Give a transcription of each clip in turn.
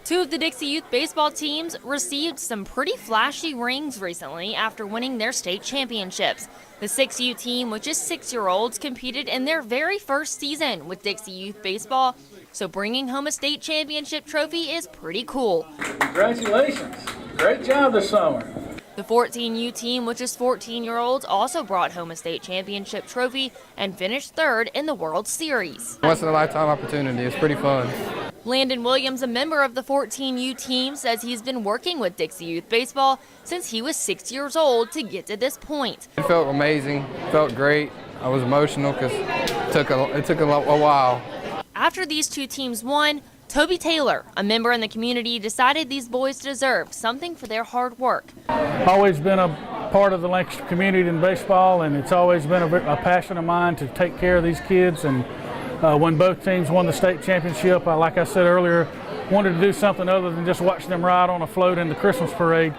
Two of the Dixie youth baseball teams received some pretty flashy rings recently after winning their state championships. The 6U team, which is 6-year-olds, competed in their very first season with Dixie youth baseball, so bringing home a state championship trophy is pretty cool. Congratulations. Great job this summer. The 14U team, which is 14-year-olds, also brought home a state championship trophy and finished third in the World Series. Once in a lifetime opportunity. It's pretty fun. Landon Williams, a member of the 14U team, says he's been working with Dixie Youth Baseball since he was 6 years old to get to this point. It felt amazing, felt great. I was emotional because it took a while. After these two teams won, Toby Taylor, a member in the community, decided these boys deserved something for their hard work. Always been a part of the Lancaster community in baseball, and it's always been a passion of mine to take care of these kids. And when both teams won the state championship, like I said earlier, wanted to do something other than just watch them ride on a float in the Christmas parade.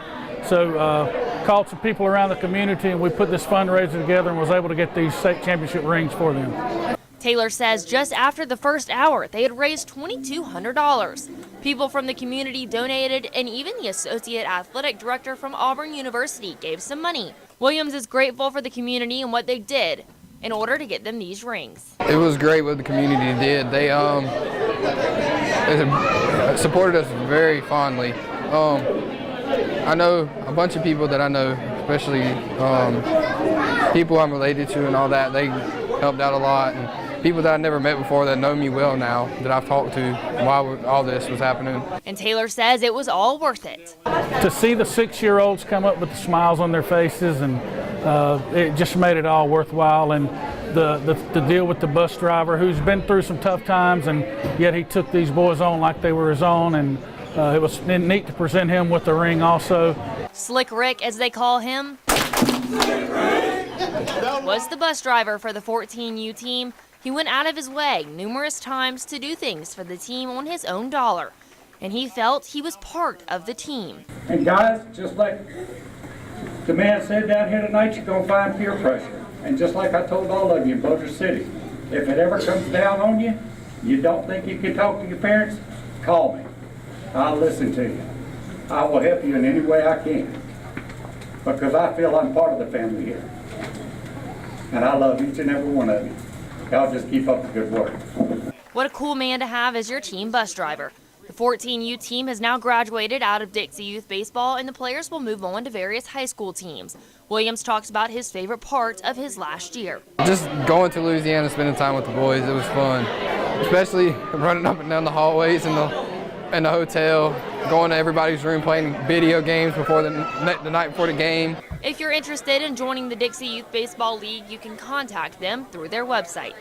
So called some people around the community, and we put this fundraiser together and was able to get these state championship rings for them. Taylor says just after the first hour, they had raised $2,200. People from the community donated, and even the associate athletic director from Auburn University gave some money. Williams is grateful for the community and what they did in order to get them these rings. It was great what the community did. They supported us very fondly. I know a bunch of people that I know, especially people I'm related to and all that, they helped out a lot. And people that I never met before that know me well now, that I've talked to while all this was happening. And Taylor says it was all worth it. To see the 6-year-olds come up with the smiles on their faces, and it just made it all worthwhile. And the deal with the bus driver, who's been through some tough times, and yet he took these boys on like they were his own, and it was neat to present him with the ring also. Slick Rick, as they call him, was the bus driver for the 14U team. He went out of his way numerous times to do things for the team on his own dollar, and he felt he was part of the team. And guys, just like the man said down here tonight, you're going to find peer pressure. And just like I told all of you in Bossier City, if it ever comes down on you, you don't think you can talk to your parents, call me. I'll listen to you. I will help you in any way I can, because I feel I'm part of the family here. And I love each and every one of you. Y'all just keep up the good work. What a cool man to have as your team bus driver. The 14U team has now graduated out of Dixie Youth Baseball, and the players will move on to various high school teams. Williams talks about his favorite part of his last year. Just going to Louisiana, spending time with the boys, it was fun. Especially running up and down the hallways in the hotel, going to everybody's room, playing video games before the night before the game. If you're interested in joining the Dixie Youth Baseball League, you can contact them through their website.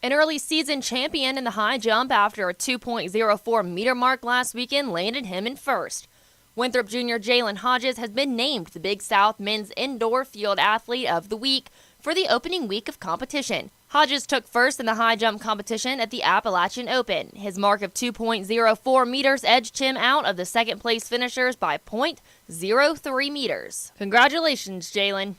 An early season champion in the high jump after a 2.04 meter mark last weekend landed him in first. Winthrop Jr. Jalen Hodges has been named the Big South Men's Indoor Field Athlete of the Week for the opening week of competition. Hodges took first in the high jump competition at the Appalachian Open. His mark of 2.04 meters edged him out of the second place finishers by 0.03 meters. Congratulations, Jalen.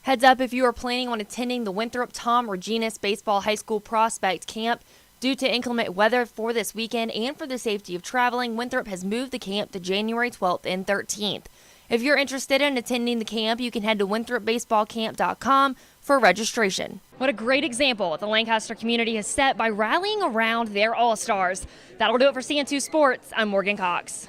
Heads up if you are planning on attending the Winthrop Tom Reginas Baseball High School Prospect Camp. Due to inclement weather for this weekend and for the safety of traveling, Winthrop has moved the camp to January 12th and 13th. If you're interested in attending the camp, you can head to winthropbaseballcamp.com for registration. What a great example the Lancaster community has set by rallying around their All-Stars. That'll do it for CN2 Sports. I'm Morgan Cox.